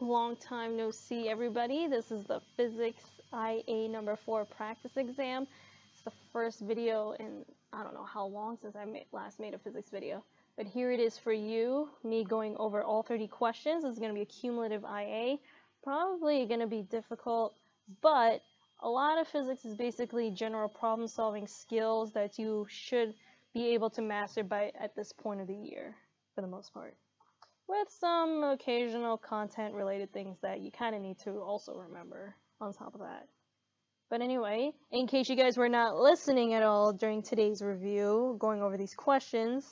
Long time no see, everybody. This is the Physics IA number 4 practice exam. It's the first video in I don't know how long since I last made a physics video. But here it is for you, me going over all 30 questions. This is going to be a cumulative IA. Probably going to be difficult, but a lot of physics is basically general problem solving skills that you should be able to master by at this point of the year, for the most part, with some occasional content related things that you kind of need to also remember on top of that. But anyway, in case you guys were not listening at all during today's review, going over these questions,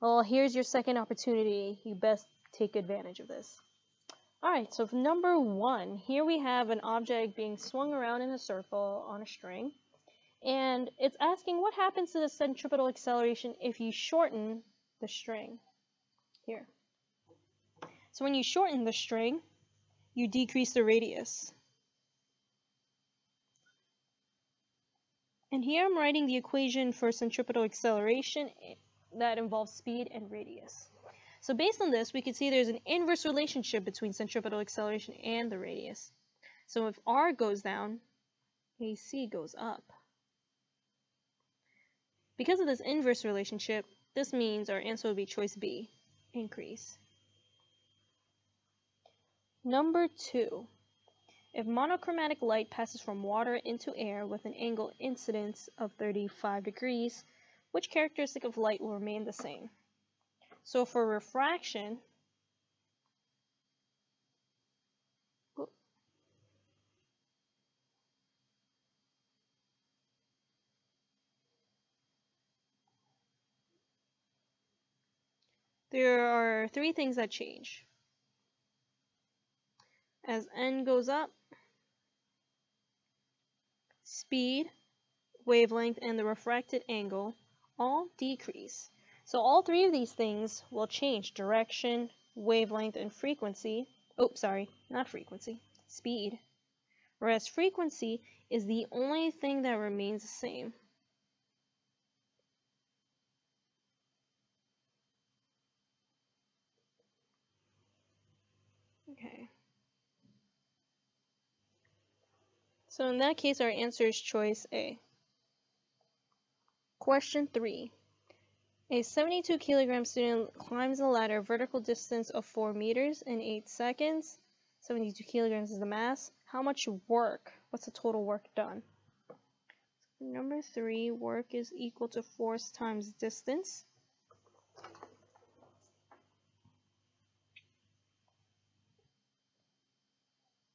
well, here's your second opportunity. You best take advantage of this. Alright, so for number 1, here we have an object being swung around in a circle on a string, and it's asking what happens to the centripetal acceleration if you shorten the string. Here. So when you shorten the string, you decrease the radius. And here I'm writing the equation for centripetal acceleration that involves speed and radius. So based on this, we can see there's an inverse relationship between centripetal acceleration and the radius. So if r goes down, AC goes up. Because of this inverse relationship, this means our answer would be choice B, increase. Number 2, if monochromatic light passes from water into air with an angle incidence of 35 degrees, which characteristic of light will remain the same? So for refraction, there are 3 things that change. As n goes up, speed, wavelength, and the refracted angle all decrease. So all 3 of these things will change: direction, wavelength, and frequency. Oh, sorry, not frequency, speed. Whereas frequency is the only thing that remains the same. Okay. So in that case, our answer is choice A. Question 3. A 72 kilogram student climbs a ladder vertical distance of 4 meters in 8 seconds. 72 kilograms is the mass. How much work? What's the total work done? Number 3, work is equal to force times distance.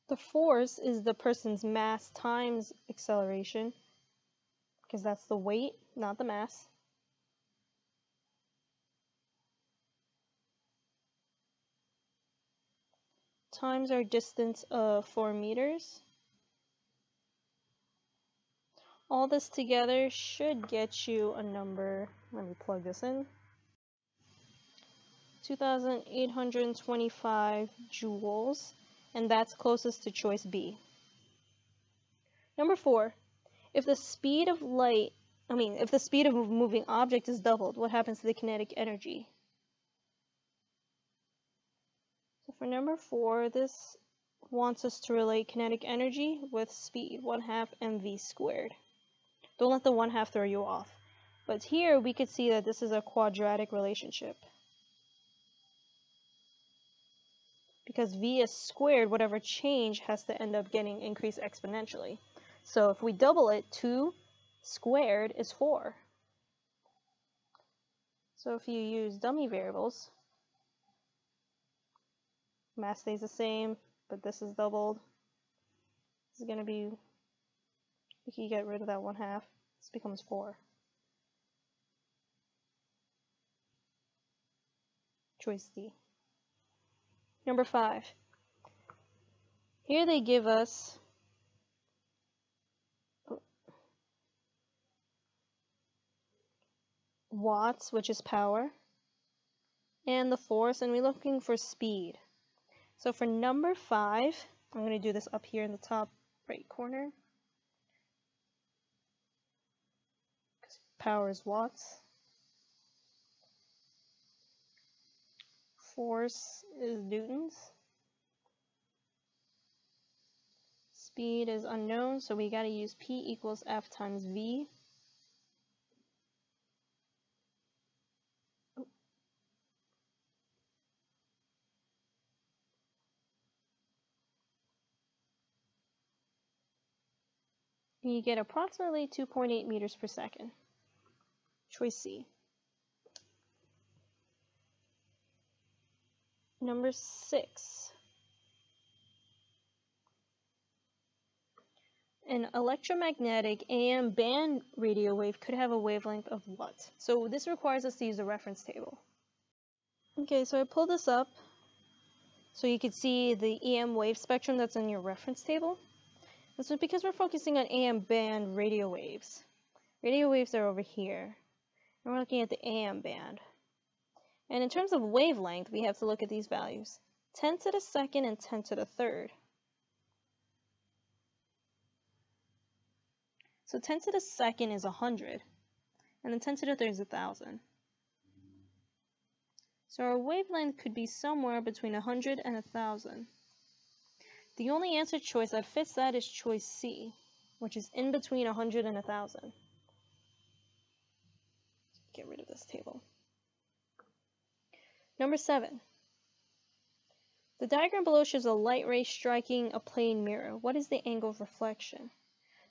The force is the person's mass times acceleration, because that's the weight, not the mass. Times our distance of 4 meters. All this together should get you a number, let me plug this in, 2,825 joules, and that's closest to choice B. Number 4, if the speed of a moving object is doubled, what happens to the kinetic energy? So for number 4, this wants us to relate kinetic energy with speed, 1/2 mv squared. Don't let the 1/2 throw you off. But here we could see that this is a quadratic relationship. Because v is squared, whatever change has to end up getting increased exponentially. So if we double it, 2 squared is 4. So if you use dummy variables, mass stays the same, but this is doubled. This is going to be, we can get rid of that 1/2. This becomes 4. Choice D. Number 5. Here they give us watts, which is power, and the force, and we're looking for speed. So for number 5, I'm going to do this up here in the top right corner, because power is watts. Force is newtons. speed is unknown, so we got to use p equals f times v. And you get approximately 2.8 meters per second. Choice C. Number 6. An electromagnetic AM band radio wave could have a wavelength of what? So this requires us to use a reference table. Okay, so I pulled this up so you could see the EM wave spectrum that's in your reference table. This is because we're focusing on AM band radio waves. Radio waves are over here, and we're looking at the AM band. And in terms of wavelength, we have to look at these values: 10 to the second and 10 to the third. So 10 to the second is 100, and then 10 to the third is 1,000. So our wavelength could be somewhere between 100 and 1,000. The only answer choice that fits that is choice C, which is in between 100 and 1,000. Get rid of this table. Number 7. The diagram below shows a light ray striking a plane mirror. What is the angle of reflection?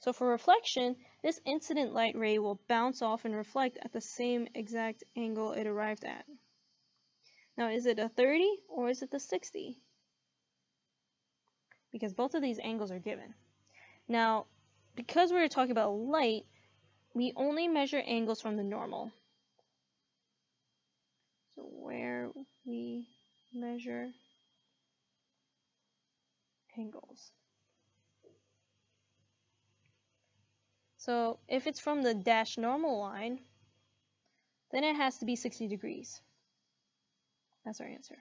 So for reflection, this incident light ray will bounce off and reflect at the same exact angle it arrived at. Now, is it a 30 or is it the 60? Because both of these angles are given. Now, because we're talking about light, we only measure angles from the normal. So where we measure angles. So if it's from the dashed normal line, then it has to be 60 degrees. That's our answer.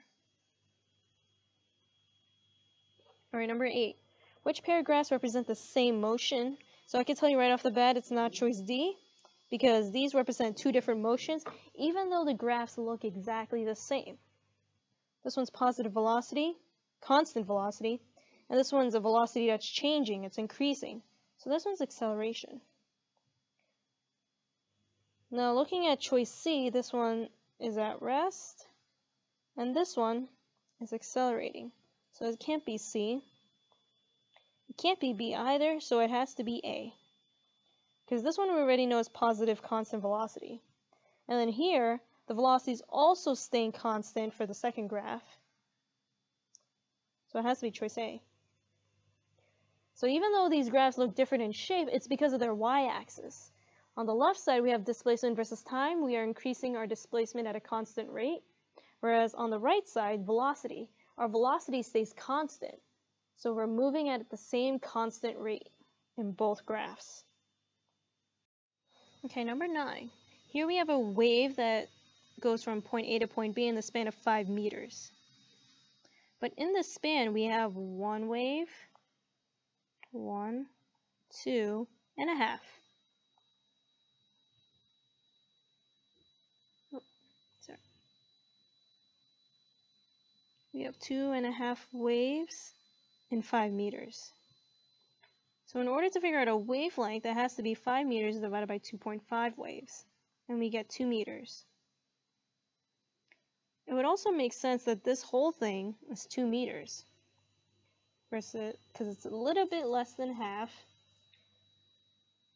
Alright, number 8. Which pair of graphs represent the same motion? So I can tell you right off the bat it's not choice D, because these represent two different motions, even though the graphs look exactly the same. This one's positive velocity, constant velocity, and this one's a velocity that's changing, it's increasing. So this one's acceleration. Now looking at choice C, this one is at rest, and this one is accelerating. So it can't be C. It can't be B either, so it has to be A. Because this one we already know is positive constant velocity. And then here, the velocity is also staying constant for the second graph. So it has to be choice A. So even though these graphs look different in shape, it's because of their y-axis. On the left side, we have displacement versus time. We are increasing our displacement at a constant rate. Whereas on the right side, velocity. Our velocity stays constant. So we're moving at the same constant rate in both graphs. Okay, number 9. Here we have a wave that goes from point A to point B in the span of 5 meters. But in this span, we have one wave, 1, 2, and a half. We have 2.5 waves in 5 meters. So in order to figure out a wavelength, that has to be 5 meters divided by 2.5 waves. And we get 2 meters. It would also make sense that this whole thing is 2 meters. Because it's a little bit less than half,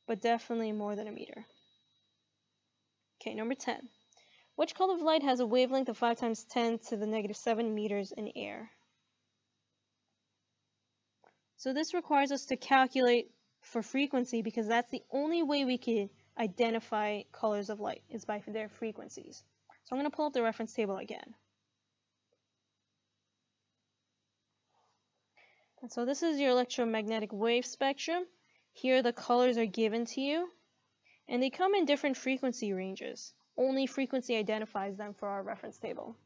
but definitely more than a meter. Okay, number 10. Which color of light has a wavelength of 5 times 10 to the negative 7 meters in air? So this requires us to calculate for frequency, because that's the only way we can identify colors of light, is by their frequencies. So I'm going to pull up the reference table again. And so this is your electromagnetic wave spectrum. Here the colors are given to you, and they come in different frequency ranges. Only frequency identifies them for our reference table.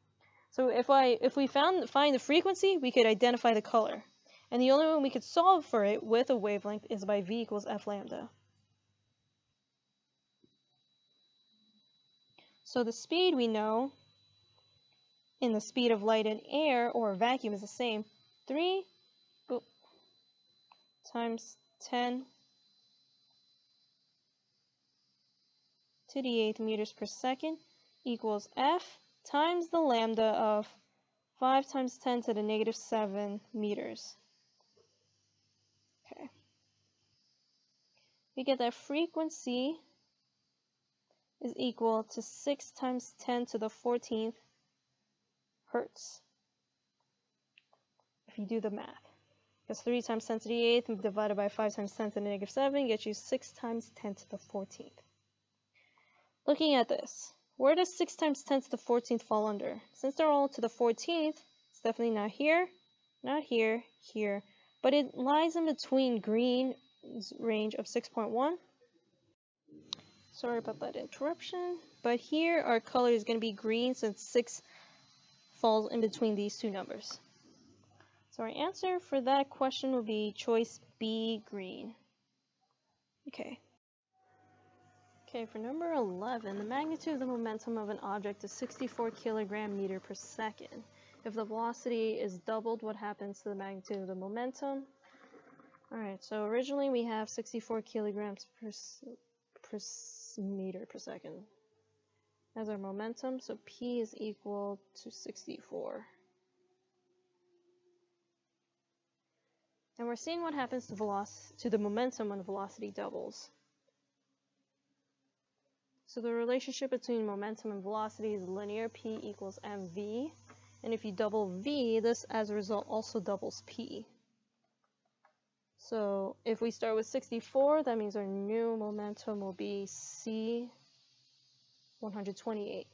So if we find the frequency, we could identify the color. And the only way we could solve for it with a wavelength is by V equals F lambda. So the speed we know in the speed of light in air or vacuum is the same. 3 times 10 to the 8th meters per second equals F times the lambda of 5 times 10 to the negative 7 meters. Okay. We get that frequency is equal to 6 times 10 to the 14th hertz. If you do the math. Because 3 times 10 to the 8th divided by 5 times 10 to the negative 7 gets you 6 times 10 to the 14th. Looking at this, where does 6 times 10 to the 14th fall under? Since they're all to the 14th, it's definitely not here, here, but it lies in between green's range of 6.1. Sorry about that interruption, but here our color is going to be green since 6 falls in between these two numbers. So our answer for that question will be choice B, green. Okay. Okay, for number 11, the magnitude of the momentum of an object is 64 kilogram meter per second. If the velocity is doubled, what happens to the magnitude of the momentum? Alright, so originally we have 64 kilograms per meter per second as our momentum, so P is equal to 64. And we're seeing what happens to the momentum when the velocity doubles. So the relationship between momentum and velocity is linear, P equals mv. And if you double v, this as a result also doubles P. So if we start with 64, that means our new momentum will be C 128.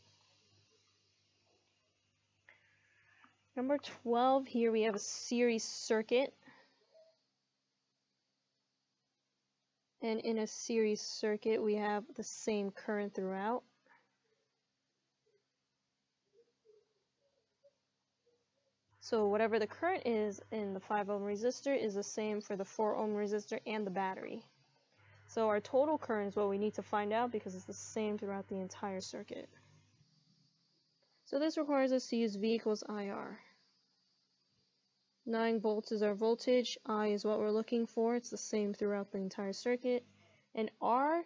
Number 12, here we have a series circuit. And in a series circuit, we have the same current throughout. So whatever the current is in the 5 ohm resistor is the same for the 4 ohm resistor and the battery. So our total current is what we need to find out because it's the same throughout the entire circuit. So this requires us to use V equals IR. 9 volts is our voltage, I is what we're looking for, it's the same throughout the entire circuit, and R,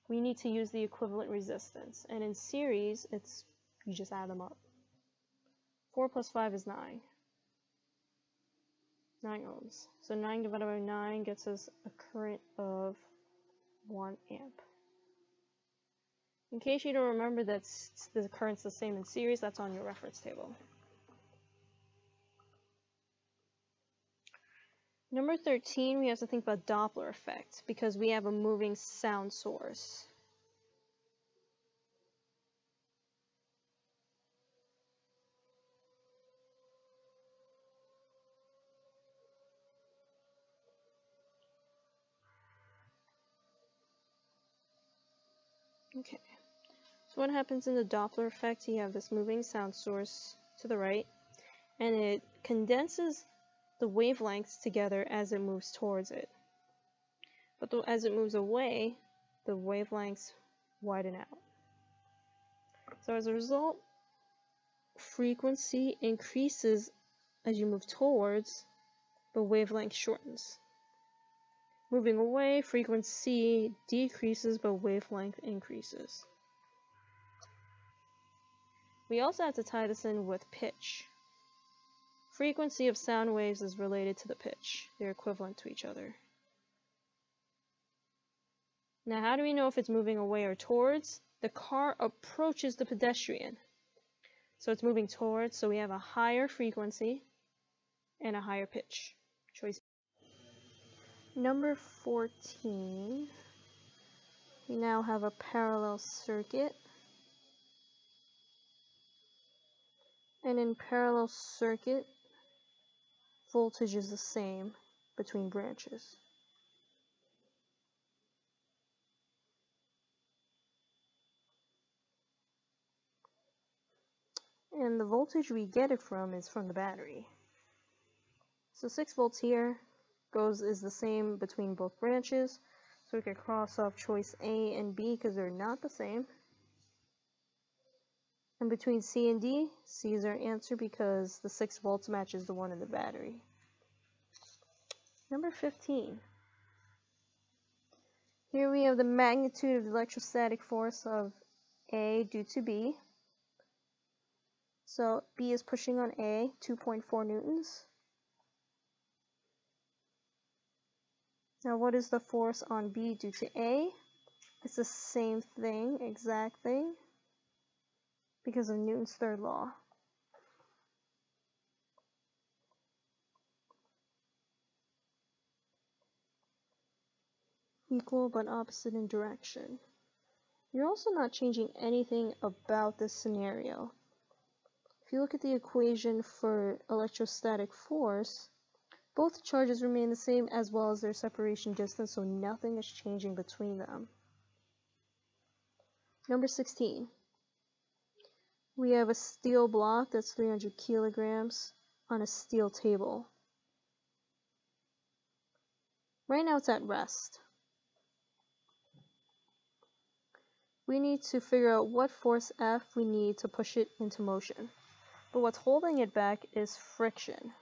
we need to use the equivalent resistance, and in series, you just add them up. 4 plus 5 is 9. 9 ohms. So 9 divided by 9 gets us a current of 1 amp. In case you don't remember that the current's the same in series, that's on your reference table. Number 13, we have to think about Doppler effect because we have a moving sound source. Okay, so what happens in the Doppler effect? You have this moving sound source to the right, and it condenses the wavelengths together as it moves towards it. But as it moves away, the wavelengths widen out. So as a result, frequency increases as you move towards, but wavelength shortens. Moving away, frequency decreases, but wavelength increases. We also have to tie this in with pitch. Frequency of sound waves is related to the pitch. They're equivalent to each other. Now, how do we know if it's moving away or towards? The car approaches the pedestrian. So it's moving towards, so we have a higher frequency and a higher pitch. Choice. Number 14, we now have a parallel circuit. And in parallel circuit, voltage is the same between branches. And the voltage we get it from is from the battery. So 6 volts here is the same between both branches. So we can cross off choice A and B because they're not the same. And between C and D, C is our answer because the 6 volts matches the one in the battery. Number 15. Here we have the magnitude of the electrostatic force of A due to B. So B is pushing on A, 2.4 newtons. Now what is the force on B due to A? It's the same thing, exact thing, because of Newton's third law. Equal but opposite in direction. You're also not changing anything about this scenario. If you look at the equation for electrostatic force, both charges remain the same as well as their separation distance, so nothing is changing between them. Number 16. We have a steel block that's 300 kilograms on a steel table. Right now it's at rest. We need to figure out what force F we need to push it into motion. But what's holding it back is friction.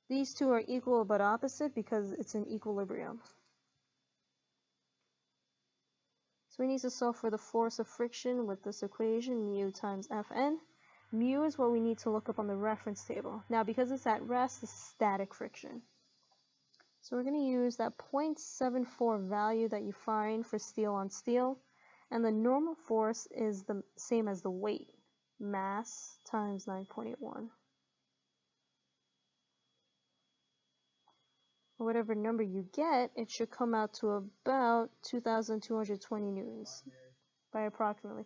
These two are equal but opposite because it's in equilibrium. So we need to solve for the force of friction with this equation, mu times Fn. Mu is what we need to look up on the reference table. Now because it's at rest, it's static friction. So we're going to use that 0.74 value that you find for steel on steel, and the normal force is the same as the weight, mass times 9.81. Whatever number you get, it should come out to about 2,220 newtons by approximately.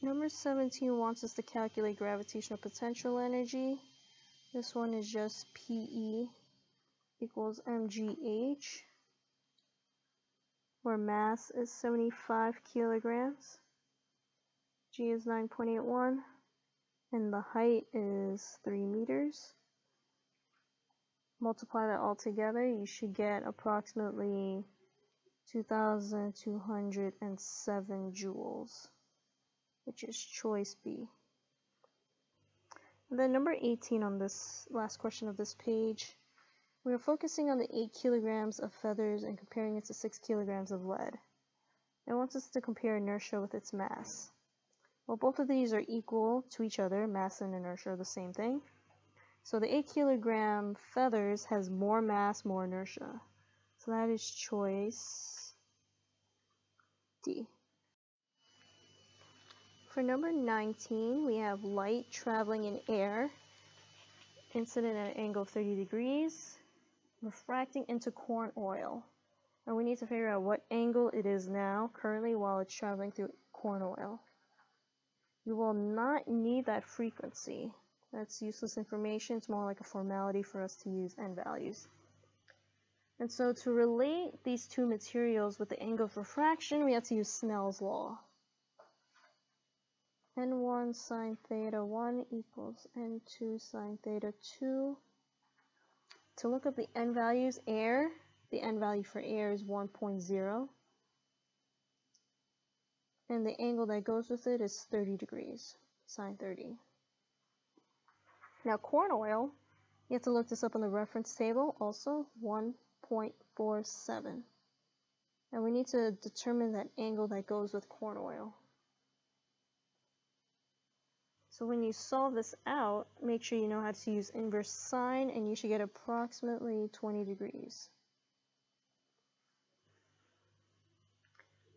Number 17 wants us to calculate gravitational potential energy. This one is just PE equals mgh, where mass is 75 kilograms, g is 9.81, and the height is 3 meters. Multiply that all together, you should get approximately 2,207 joules, which is choice B. And then number 18 on this last question of this page, we are focusing on the 8 kilograms of feathers and comparing it to 6 kilograms of lead. It wants us to compare inertia with its mass. Well, both of these are equal to each other. Mass and inertia are the same thing. So the 8 kilogram feathers has more mass, more inertia. So that is choice D. For number 19, we have light traveling in air, incident at an angle of 30 degrees, refracting into corn oil. And we need to figure out what angle it is now, currently, while it's traveling through corn oil. You will not need that frequency. That's useless information. It's more like a formality for us to use n values. And so to relate these two materials with the angle of refraction, we have to use Snell's law. N1 sine theta 1 equals N2 sine theta 2. To look up the n values, air, the n value for air is 1.0. And the angle that goes with it is 30 degrees, sine 30. Now corn oil, you have to look this up on the reference table, also 1.47. And we need to determine that angle that goes with corn oil. So when you solve this out, make sure you know how to use inverse sine, and you should get approximately 20 degrees.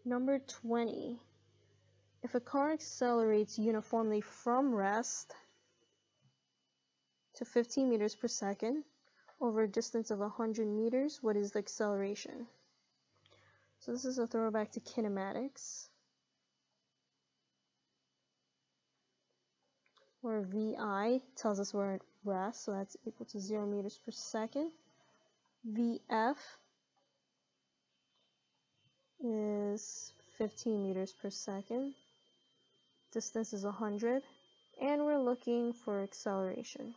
Number 20. If a car accelerates uniformly from rest to 15 meters per second over a distance of 100 meters, what is the acceleration? So this is a throwback to kinematics, where VI tells us we're at rest, so that's equal to 0 meters per second. VF is 15 meters per second. Distance is 100, and we're looking for acceleration.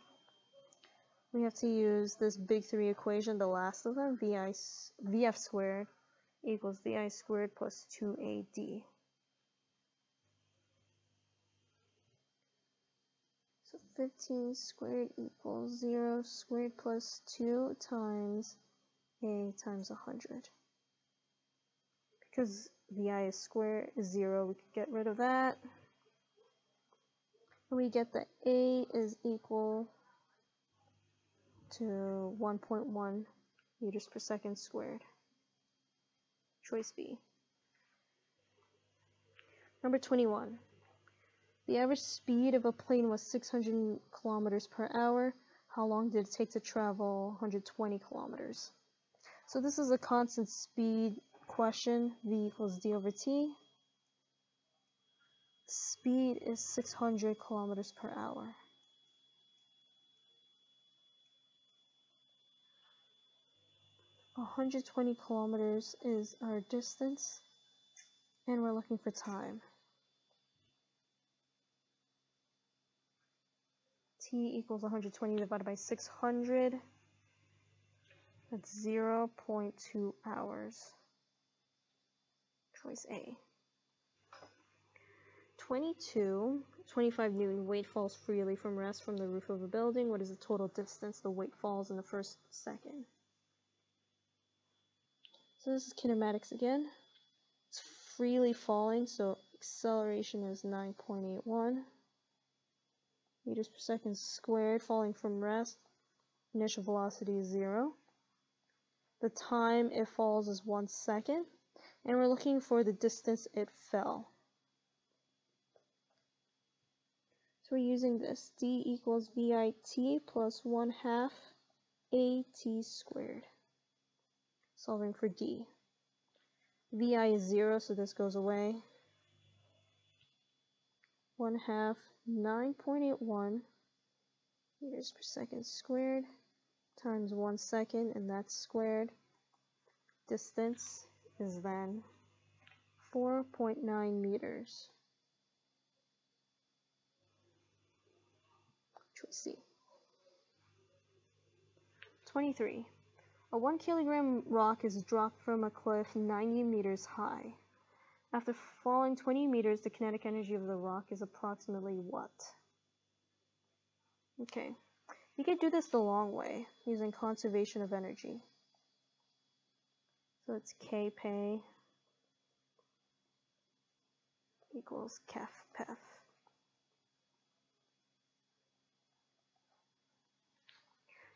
We have to use this big 3 equation, the last of them, VF squared equals VI squared plus 2AD. So 15 squared equals 0 squared plus 2 times a times 100. Because vi is square is 0, we could get rid of that. And we get that a is equal to 1.1 meters per second squared. Choice B. Number 21. The average speed of a plane was 600 kilometers per hour. How long did it take to travel 120 kilometers? So this is a constant speed question. V equals d over t. Speed is 600 kilometers per hour. A 120 kilometers is our distance, and we're looking for time. T equals 120 divided by 600. That's 0.2 hours. Choice A. 22, 25 Newton. Weight falls freely from rest from the roof of a building. What is the total distance the weight falls in the first second? So this is kinematics again. It's freely falling, so acceleration is 9.81 meters per second squared. Falling from rest, initial velocity is 0. The time it falls is 1 second, and we're looking for the distance it fell. So we're using this. D equals VIT plus 1/2 AT squared. Solving for D. VI is 0, so this goes away. 1/2 9.81 meters per second squared times 1 second, and that's squared. Distance is then 4.9 meters. Choice C. 23. A 1 kilogram rock is dropped from a cliff 90 meters high. After falling 20 meters, the kinetic energy of the rock is approximately what? Okay, you could do this the long way, using conservation of energy. So it's Kp equals Kef.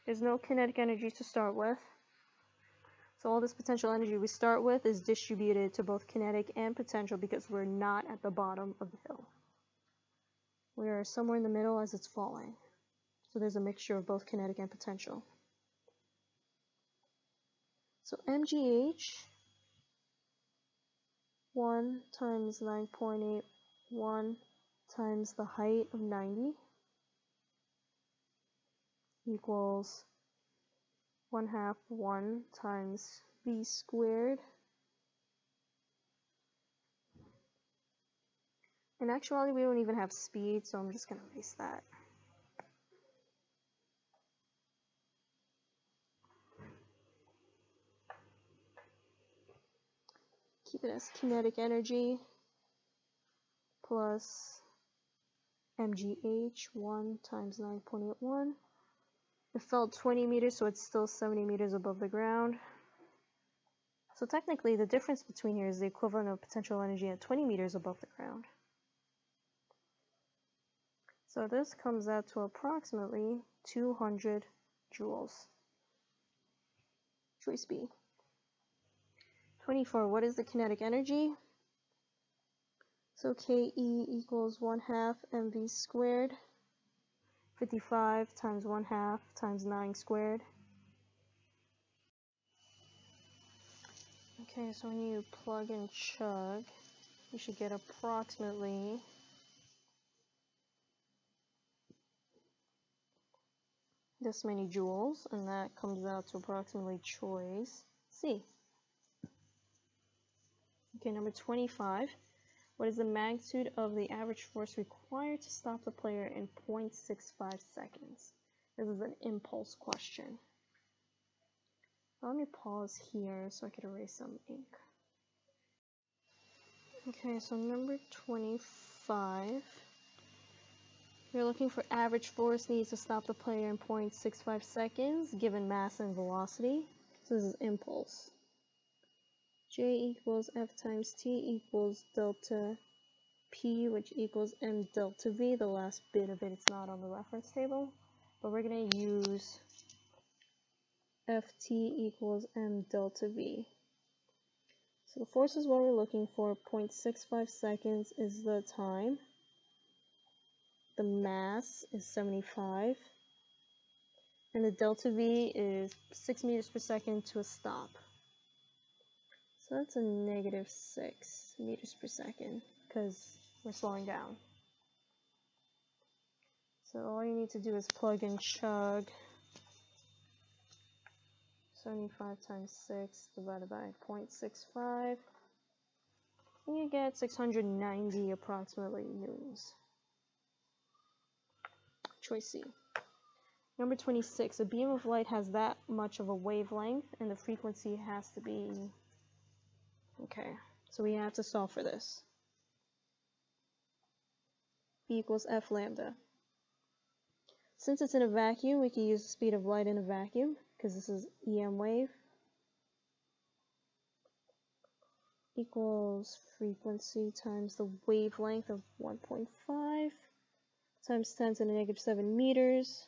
There's no kinetic energy to start with. So all this potential energy we start with is distributed to both kinetic and potential because we're not at the bottom of the hill. We are somewhere in the middle as it's falling. So there's a mixture of both kinetic and potential. So mgh 1 times 9.81 times the height of 90 equals 1/2 1 times v squared. In actuality, we don't even have speed, so I'm just going to erase that. Keep it as kinetic energy plus mgh 1 times 9.81. It fell 20 meters, so it's still 70 meters above the ground. So technically, the difference between here is the equivalent of potential energy at 20 meters above the ground. So this comes out to approximately 200 joules. Choice B. 24. What is the kinetic energy? So Ke equals 1/2 mv squared. 55 times 1/2 times 9 squared. Okay, so when you plug and chug, you should get approximately this many joules, and that comes out to approximately choice C. Okay, number 25. What is the magnitude of the average force required to stop the player in 0.65 seconds? This is an impulse question. Now let me pause here so I can erase some ink. Okay, so number 25 We're looking for average force needs to stop the player in 0.65 seconds, given mass and velocity. So this is impulse. J equals F times T equals delta P, which equals M delta V. The last bit of it's not on the reference table, but we're going to use Ft equals M delta V. So the force is what we're looking for. 0.65 seconds is the time. The mass is 75. And the delta V is 6 meters per second to a stop. So that's a negative 6 meters per second because we're slowing down. So all you need to do is plug and chug. 75 times 6 divided by 0.65. And you get 690 approximately newtons. Choice C. Number 26. A beam of light has that much of a wavelength and the frequency has to be... Okay, so we have to solve for this. B equals F lambda. Since it's in a vacuum, we can use the speed of light in a vacuum, because this is EM wave, equals frequency times the wavelength of 1.5 times 10 to the negative 7 meters.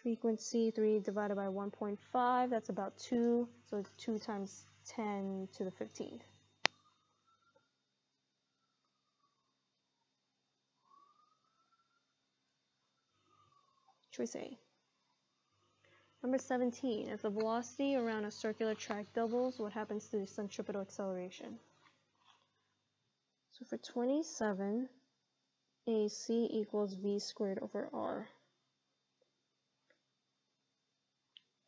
Frequency 3 divided by 1.5, that's about 2, so 2 times 10 to the 15th. Choice A. Number 17. If the velocity around a circular track doubles, what happens to the centripetal acceleration? So for 27, AC equals V squared over R.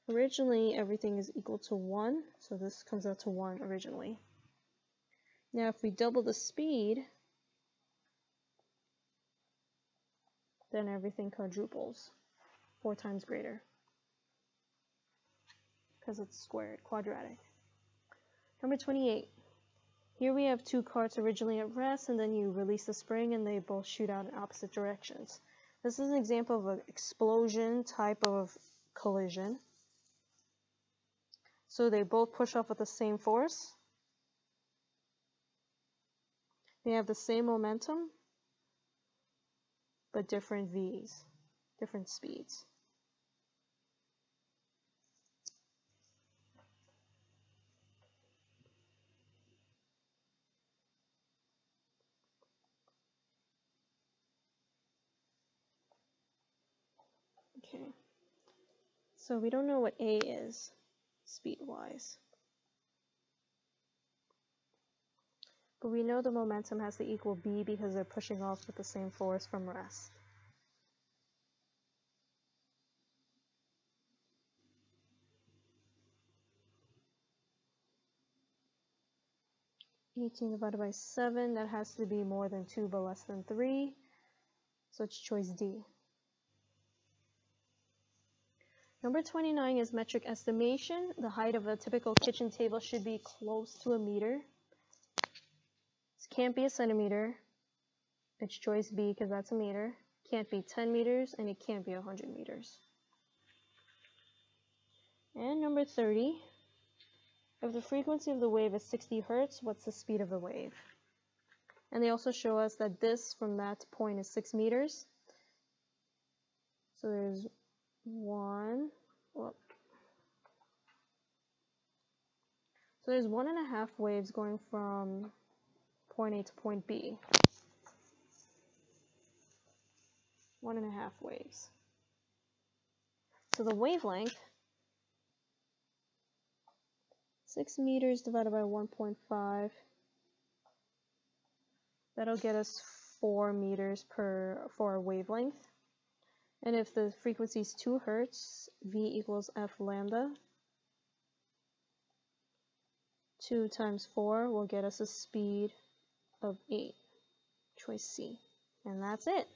Originally, everything is equal to 1, so this comes out to 1 originally. Now, if we double the speed, then everything quadruples, 4 times greater, because it's squared, quadratic. Number 28. Here we have two carts originally at rest, and then you release the spring, and they both shoot out in opposite directions. This is an example of an explosion type of collision. So they both push off with the same force. They have the same momentum, but different V's, different speeds. Okay, so we don't know what A is, speed-wise. But we know the momentum has to equal B because they're pushing off with the same force from rest. (18 divided by 7), that has to be more than 2 but less than 3. So it's choice D. Number 29 is metric estimation. The height of a typical kitchen table should be close to a meter. It can't be a centimeter. It's choice B because that's a meter. Can't be 10 meters, and it can't be 100 meters. And number 30. If the frequency of the wave is 60 hertz, what's the speed of the wave? And they also show us that this from that point is 6 meters. So there's So there's 1.5 waves going from point A to point B. 1.5 waves. So the wavelength, 6 meters divided by 1.5, that'll get us 4 meters for our wavelength. And if the frequency is 2 hertz, V equals F lambda. 2 times 4 will get us a speed of 8. Choice C. And that's it.